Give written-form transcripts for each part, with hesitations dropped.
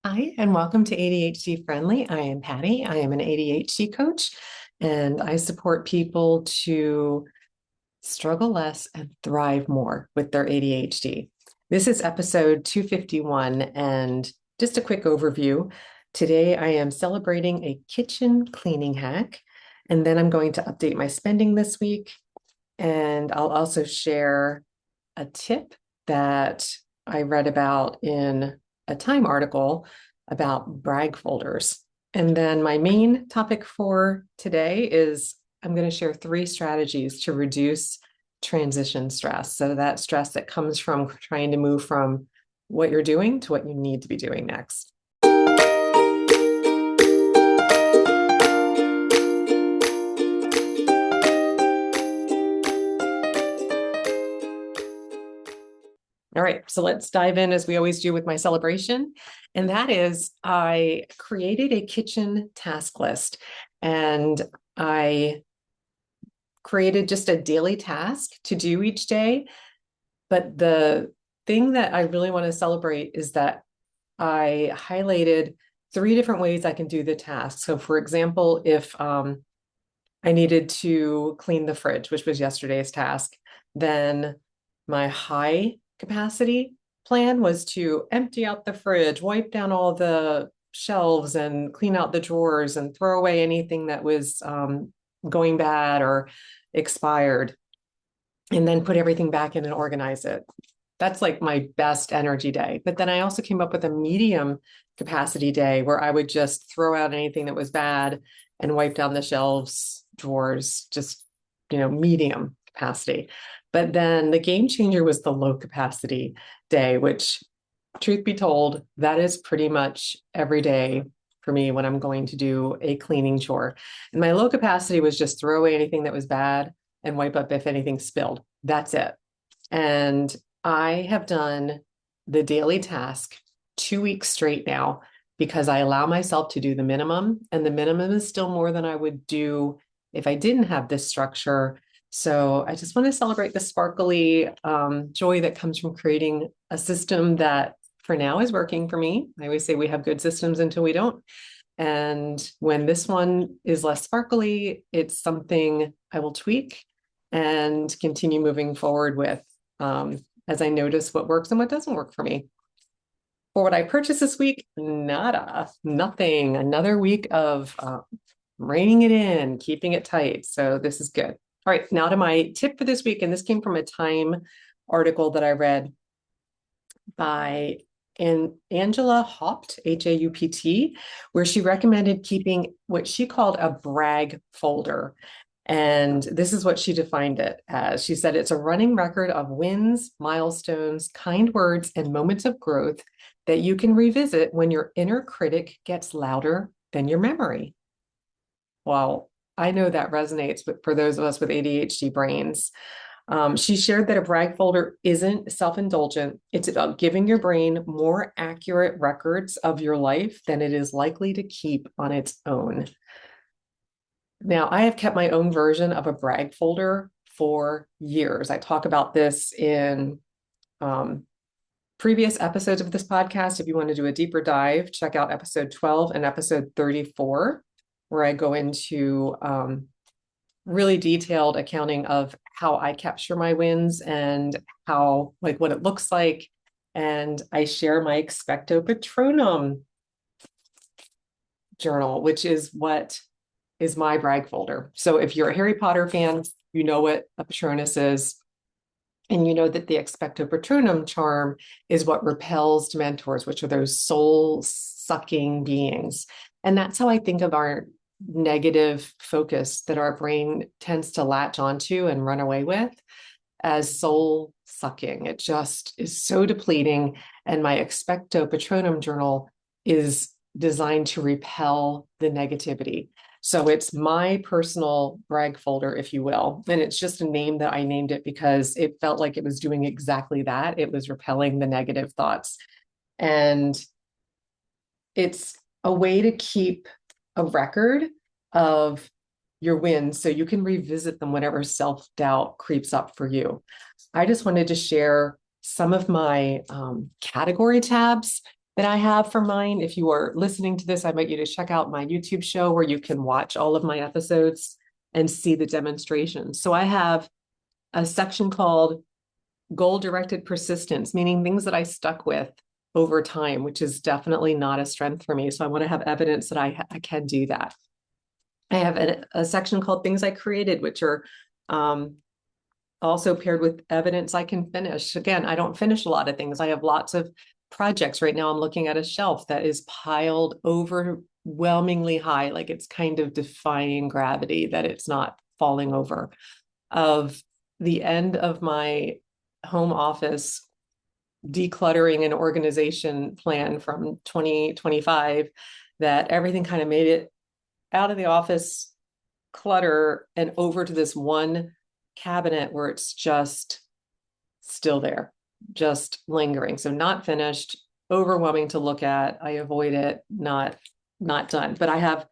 Hi, and welcome to ADHD-Friendly. I am Patty. I am an ADHD coach, and I support people to struggle less and thrive more with their ADHD. This is episode 251, and just a quick overview. Today, I am celebrating a kitchen cleaning hack, and then I'm going to update my spending this week, and I'll also share a tip that I read about in a Time article about brag folders. And then my main topic for today is I'm going to share 3 strategies to reduce transition stress. So that stress that comes from trying to move from what you're doing to what you need to be doing next. All right, so let's dive in as we always do with my celebration. And that is, I created a kitchen task list and I created just a daily task to do each day. But the thing that I really want to celebrate is that I highlighted 3 different ways I can do the task. So, for example, if I needed to clean the fridge, which was yesterday's task, then my high capacity plan was to empty out the fridge, wipe down all the shelves and clean out the drawers and throw away anything that was going bad or expired, and then put everything back in and organize it. That's like my best energy day. But then I also came up with a medium capacity day where I would just throw out anything that was bad and wipe down the shelves, drawers, just, medium capacity. But then the game changer was the low capacity day, which, truth be told, that is pretty much every day for me when I'm going to do a cleaning chore. And my low capacity was just throw away anything that was bad and wipe up if anything spilled. That's it. And I have done the daily task 2 weeks straight now because I allow myself to do the minimum, and the minimum is still more than I would do if I didn't have this structure. So I just want to celebrate the sparkly joy that comes from creating a system that for now is working for me. I always say we have good systems until we don't. And when this one is less sparkly, it's something I will tweak and continue moving forward with as I notice what works and what doesn't work for me. For what I purchased this week, nothing. Another week of reining it in, keeping it tight. So this is good. All right, now to my tip for this week. And this came from a Time article that I read by Angela Haupt, Haupt, where she recommended keeping what she called a brag folder. And this is what she defined it as. She said, it's a running record of wins, milestones, kind words, and moments of growth that you can revisit when your inner critic gets louder than your memory. Well, I know that resonates for those of us with ADHD brains. She shared that a brag folder isn't self-indulgent. It's about giving your brain more accurate records of your life than it is likely to keep on its own. Now, I have kept my own version of a brag folder for years. I talk about this in previous episodes of this podcast. If you want to do a deeper dive, check out episode 12 and episode 34, where I go into really detailed accounting of how I capture my wins and how, like, what it looks like. And I share my Expecto Patronum journal, which is what is my brag folder. So if you're a Harry Potter fan, you know what a Patronus is. And you know that the Expecto Patronum charm is what repels Dementors, which are those soul-sucking beings. And that's how I think of our negative focus that our brain tends to latch onto and run away with as soul-sucking. It just is so depleting. And my Expecto Patronum journal is designed to repel the negativity. So it's my personal brag folder, if you will. And it's just a name that I named it because it felt like it was doing exactly that. It was repelling the negative thoughts. And it's a way to keep a record of your wins so you can revisit them whenever self-doubt creeps up for you. I just wanted to share some of my category tabs that I have for mine. If you are listening to this, I invite you to check out my YouTube show where you can watch all of my episodes and see the demonstrations. So I have a section called goal-directed persistence, meaning things that I stuck with over time, which is definitely not a strength for me. So I want to have evidence that I can do that. I have a section called things I created, which are also paired with evidence I can finish. Again, I don't finish a lot of things. I have lots of projects right now. I'm looking at a shelf that is piled overwhelmingly high, like it's kind of defying gravity, that it's not falling over. Of the end of my home office decluttering and organization plan from 2025, that everything kind of made it out of the office clutter and over to this one cabinet where it's just still there, just lingering. So not finished, overwhelming to look at. I avoid it, not done. But I have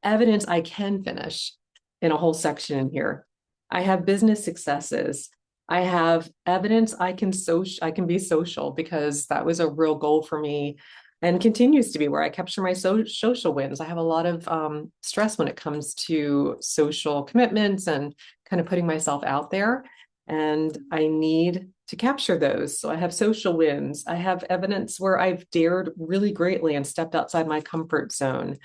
evidence I can finish in a whole section in here. I have business successes. I have evidence I can be social, because that was a real goal for me and continues to be, where I capture my social wins. I have a lot of stress when it comes to social commitments and kind of putting myself out there, and I need to capture those. So I have social wins. I have evidence where I've dared really greatly and stepped outside my comfort zone.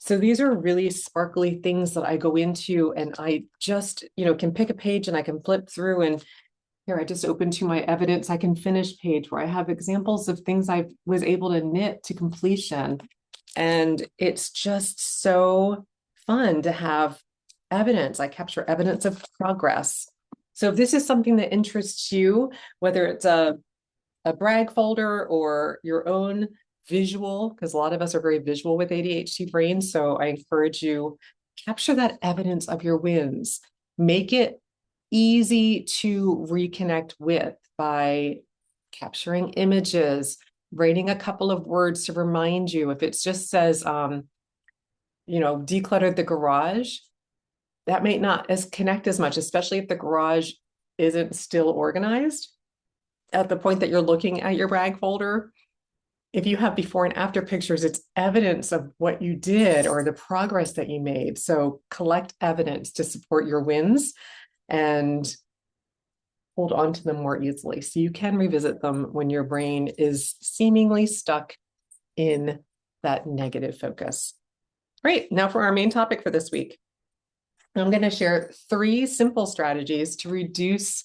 So these are really sparkly things that I go into, and I just, can pick a page and I can flip through, and here I just opened to my evidence I can finish page where I have examples of things I was able to knit to completion. And it's just so fun to have evidence. I capture evidence of progress. So if this is something that interests you, whether it's a brag folder or your own visual, because a lot of us are very visual with ADHD brains. So I encourage you, capture that evidence of your wins. Make it easy to reconnect with by capturing images, writing a couple of words to remind you. If it just says, declutter the garage, that may not connect as much, especially if the garage isn't still organized at the point that you're looking at your brag folder. If you have before and after pictures, it's evidence of what you did or the progress that you made. So collect evidence to support your wins and hold on to them more easily, so you can revisit them when your brain is seemingly stuck in that negative focus. Great. Now for our main topic for this week. I'm going to share 3 simple strategies to reduce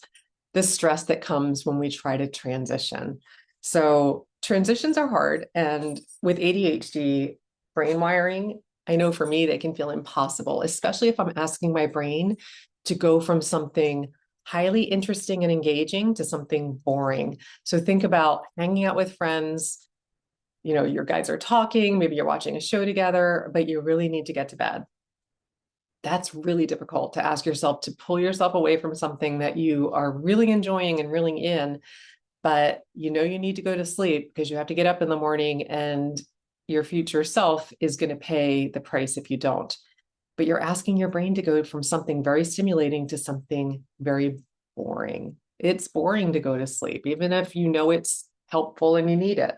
the stress that comes when we try to transition. So transitions are hard, and with ADHD brain wiring, I know for me, they can feel impossible, especially if I'm asking my brain to go from something highly interesting and engaging to something boring. So think about hanging out with friends, your guys are talking, maybe you're watching a show together, but you really need to get to bed. That's really difficult to ask yourself to pull yourself away from something that you are really enjoying and reeling in, but you need to go to sleep because you have to get up in the morning, and your future self is going to pay the price if you don't. But you're asking your brain to go from something very stimulating to something very boring. It's boring to go to sleep, even if it's helpful and you need it.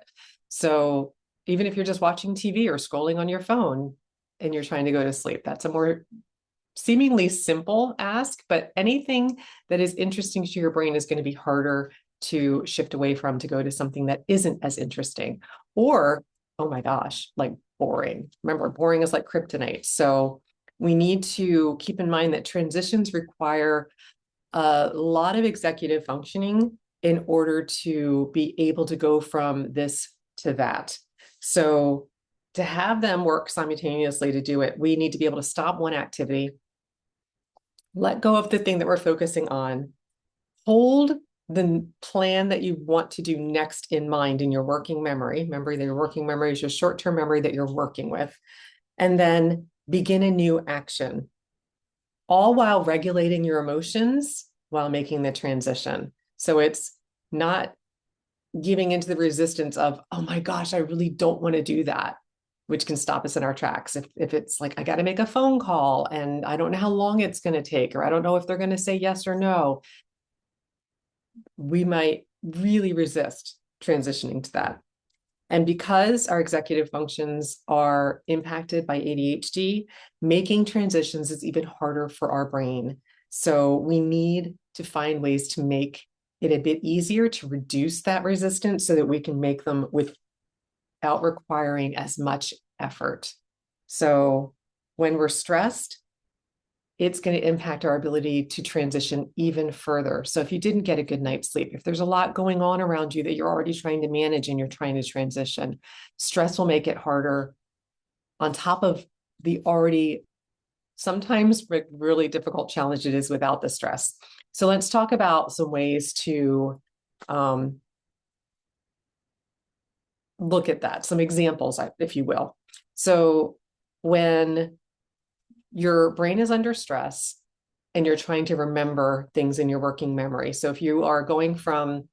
So even if you're just watching TV or scrolling on your phone and you're trying to go to sleep, that's a more seemingly simple ask, but anything that is interesting to your brain is going to be harder to shift away from, to go to something that isn't as interesting, or, oh my gosh, like boring. Remember, boring is like kryptonite. So we need to keep in mind that transitions require a lot of executive functioning in order to be able to go from this to that. So to have them work simultaneously, to do it, we need to be able to stop one activity, let go of the thing that we're focusing on, hold the plan that you want to do next in mind in your working memory. Remember that your working memory is your short-term memory that you're working with, and then begin a new action, all while regulating your emotions while making the transition. So it's not giving into the resistance of, oh my gosh, I really don't want to do that, which can stop us in our tracks. If it's like, I got to make a phone call and I don't know how long it's going to take, or I don't know if they're going to say yes or no, we might really resist transitioning to that. And because our executive functions are impacted by ADHD, making transitions is even harder for our brain. So we need to find ways to make it a bit easier to reduce that resistance so that we can make them without requiring as much effort. So when we're stressed, it's going to impact our ability to transition even further. So if you didn't get a good night's sleep, if there's a lot going on around you that you're already trying to manage and you're trying to transition, stress will make it harder on top of the already sometimes really difficult challenge it is without the stress. So let's talk about some ways to look at that, some examples, if you will. So when your brain is under stress and you're trying to remember things in your working memory. So if you are going from,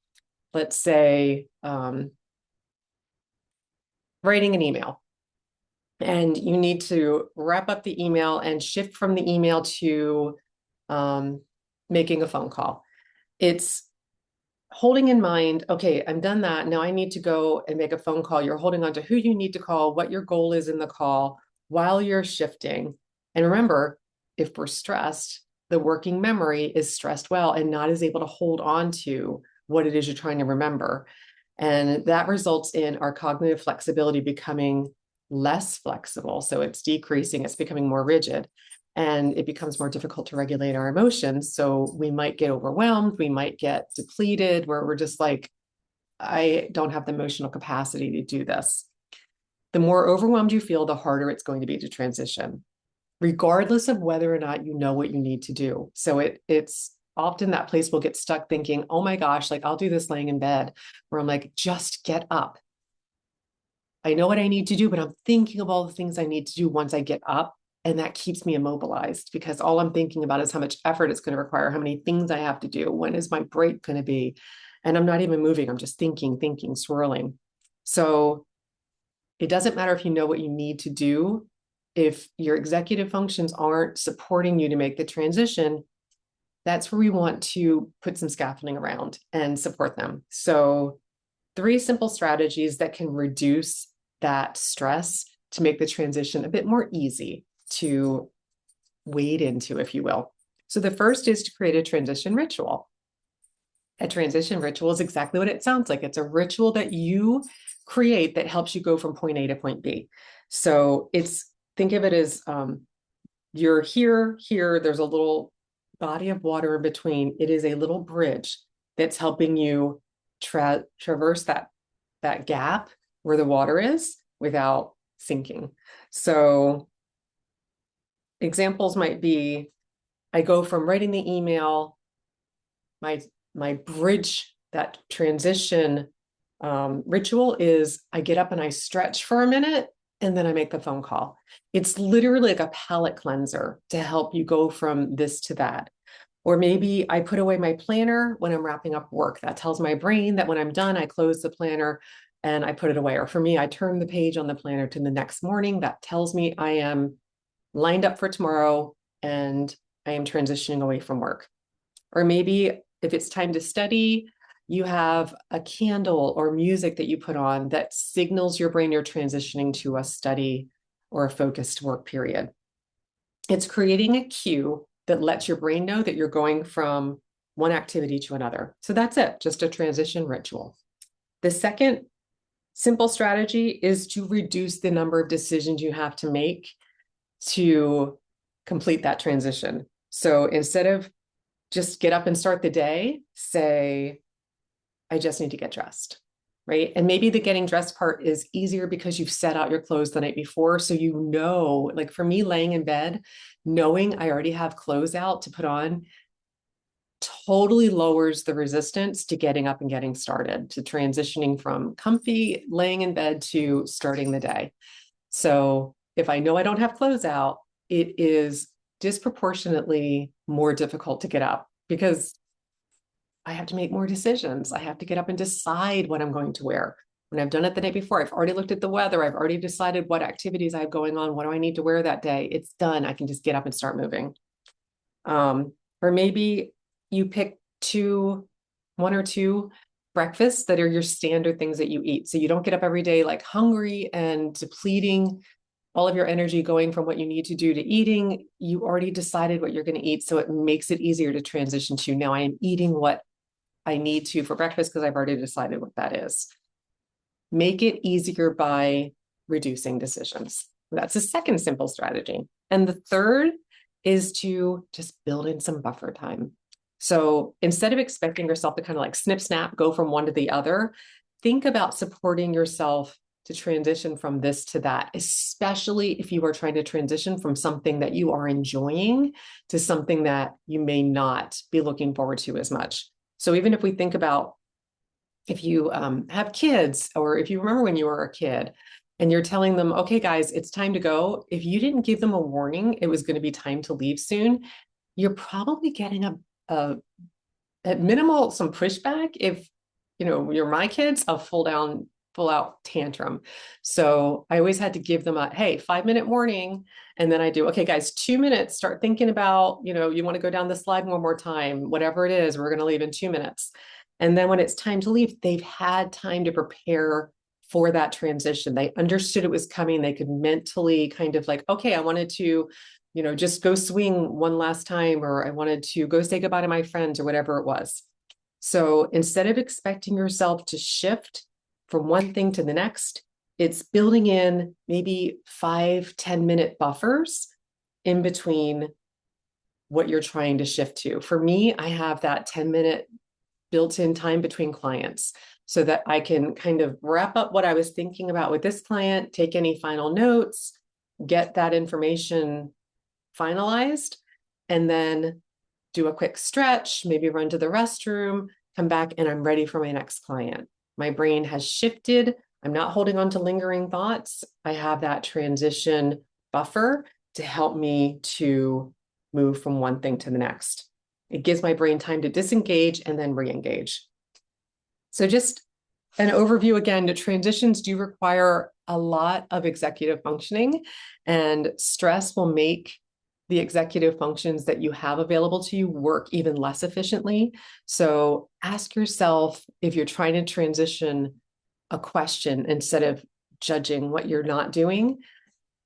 let's say, writing an email, and you need to wrap up the email and shift from the email to making a phone call. It's holding in mind, okay, I'm done that. Now I need to go and make a phone call. You're holding on to who you need to call, what your goal is in the call while you're shifting. And remember, if we're stressed, the working memory is stressed well and not as able to hold on to what it is you're trying to remember. And that results in our cognitive flexibility becoming less flexible. So it's decreasing, it's becoming more rigid, and it becomes more difficult to regulate our emotions. So we might get overwhelmed, we might get depleted, where we're just like, I don't have the emotional capacity to do this. The more overwhelmed you feel, the harder it's going to be to transition, regardless of whether or not you know what you need to do. So it's often that place we'll get stuck thinking, oh my gosh, like I'll do this laying in bed, where I'm like, just get up. I know what I need to do, but I'm thinking of all the things I need to do once I get up. And that keeps me immobilized because all I'm thinking about is how much effort it's going to require, how many things I have to do, when is my break going to be? And I'm not even moving. I'm just thinking, swirling. So it doesn't matter if you know what you need to do. If your executive functions aren't supporting you to make the transition, that's where we want to put some scaffolding around and support them. So 3 simple strategies that can reduce that stress to make the transition a bit more easy to wade into, if you will. So the first is to create a transition ritual. A transition ritual is exactly what it sounds like. It's a ritual that you create that helps you go from point A to point B. So think of it as you're here, there's a little body of water in between. It is a little bridge that's helping you traverse that gap where the water is without sinking. So examples might be, I go from writing the email, my bridge, that transition ritual is I get up and I stretch for a minute and then I make the phone call. It's literally like a palate cleanser to help you go from this to that. Or maybe I put away my planner when I'm wrapping up work. That tells my brain that when I'm done, I close the planner and I put it away. Or for me, I turn the page on the planner to the next morning. That tells me I am lined up for tomorrow and I am transitioning away from work. Or maybe if it's time to study, you have a candle or music that you put on that signals your brain you're transitioning to a study or a focused work period. It's creating a cue that lets your brain know that you're going from one activity to another. So that's it, just a transition ritual. The second simple strategy is to reduce the number of decisions you have to make to complete that transition. So instead of just get up and start the day, say, I just need to get dressed, right? And maybe the getting dressed part is easier because you've set out your clothes the night before. So you know, like for me, laying in bed, knowing I already have clothes out to put on totally lowers the resistance to getting up and getting started, to transitioning from comfy laying in bed to starting the day. So if I know I don't have clothes out, it is disproportionately more difficult to get up because I have to make more decisions. I have to get up and decide what I'm going to wear. When I've done it the night before, I've already looked at the weather. I've already decided what activities I have going on. What do I need to wear that day? It's done. I can just get up and start moving. Or maybe you pick one or two breakfasts that are your standard things that you eat. So you don't get up every day like hungry and depleting all of your energy going from what you need to do to eating. You already decided what you're going to eat. So it makes it easier to transition to now I am eating what I need to for breakfast because I've already decided what that is. Make it easier by reducing decisions. That's the second simple strategy. And the third is to just build in some buffer time. So instead of expecting yourself to kind of like snip, snap, go from one to the other, think about supporting yourself to transition from this to that, especially if you are trying to transition from something that you are enjoying to something that you may not be looking forward to as much. So even if we think about if you have kids, or if you remember when you were a kid and you're telling them, okay, guys, it's time to go. If you didn't give them a warning, it was going to be time to leave soon, you're probably getting a at minimal some pushback. If you're my kids, a full out tantrum. So I always had to give them a, hey, 5-minute warning. And then I do, okay, guys, 2 minutes, start thinking about, you want to go down the slide one more time, whatever it is, we're going to leave in 2 minutes. And then when it's time to leave, they've had time to prepare for that transition. They understood it was coming. They could mentally kind of like, okay, I wanted to, just go swing one last time, or I wanted to go say goodbye to my friends, or whatever it was. So instead of expecting yourself to shift from one thing to the next, it's building in maybe 5-10 minute buffers in between what you're trying to shift to. For me, I have that 10-minute built-in time between clients so that I can kind of wrap up what I was thinking about with this client, take any final notes, get that information finalized, and then do a quick stretch, maybe run to the restroom, come back, and I'm ready for my next client. My brain has shifted. I'm not holding on to lingering thoughts. I have that transition buffer to help me to move from one thing to the next. It gives my brain time to disengage and then re-engage. So just an overview again, the transitions do require a lot of executive functioning, and stress will make the executive functions that you have available to you work even less efficiently. So ask yourself, if you're trying to transition, a question instead of judging what you're not doing.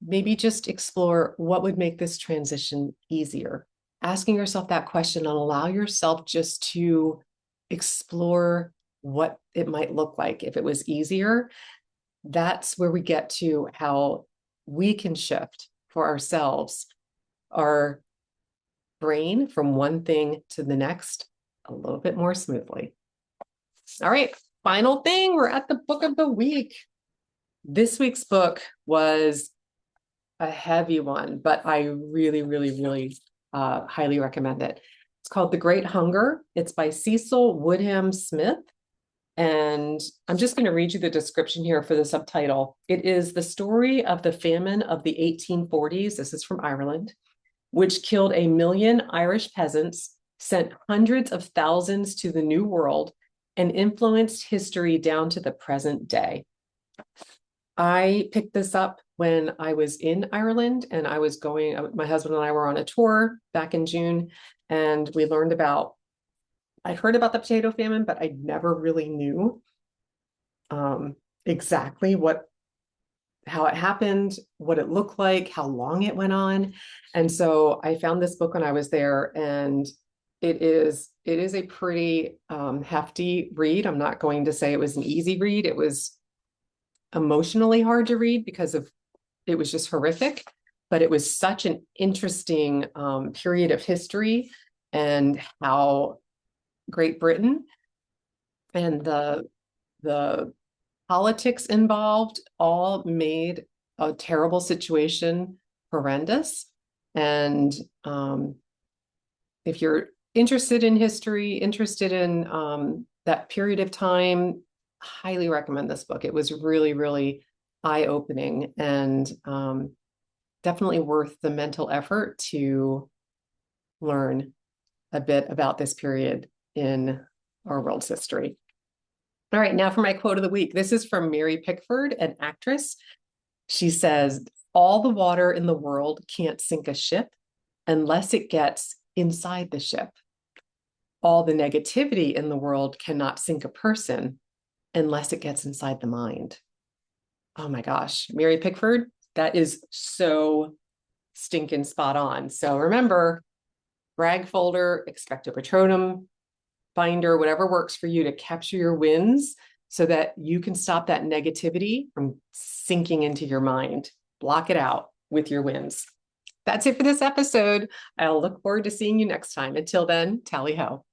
Maybe just explore what would make this transition easier. Asking yourself that question and allow yourself just to explore what it might look like if it was easier. That's where we get to how we can shift for ourselves our brain from one thing to the next a little bit more smoothly. All right, final thing, we're at the book of the week. This week's book was a heavy one, but I really, really, really highly recommend it. It's called The Great Hunger. It's by Cecil Woodham Smith. And I'm just going to read you the description here for the subtitle. It is the story of the famine of the 1840s. This is from Ireland, which killed 1 million Irish peasants, sent hundreds of thousands to the New World, and influenced history down to the present day. I picked this up when I was in Ireland, and I was going, my husband and I were on a tour back in June, and we learned about, I heard about the potato famine, but I never really knew exactly how it happened, what it looked like, how long it went on. And so I found this book when I was there, and it is a pretty hefty read. I'm not going to say it was an easy read. It was emotionally hard to read because it was just horrific, but it was such an interesting period of history, and how Great Britain and the politics involved all made a terrible situation horrendous. And if you're interested in history, interested in that period of time, highly recommend this book. It was really, really eye-opening, and definitely worth the mental effort to learn a bit about this period in our world's history. All right, now for my quote of the week. This is from Mary Pickford, an actress. She says, "All the water in the world can't sink a ship unless it gets inside the ship." all the negativity in the world cannot sink a person unless it gets inside the mind. Oh my gosh, Mary Pickford, that is so stinking spot on. So remember, brag folder, expecto patronum, binder, whatever works for you to capture your wins so that you can stop that negativity from sinking into your mind. Block it out with your wins. That's it for this episode. I'll look forward to seeing you next time. Until then, tally ho.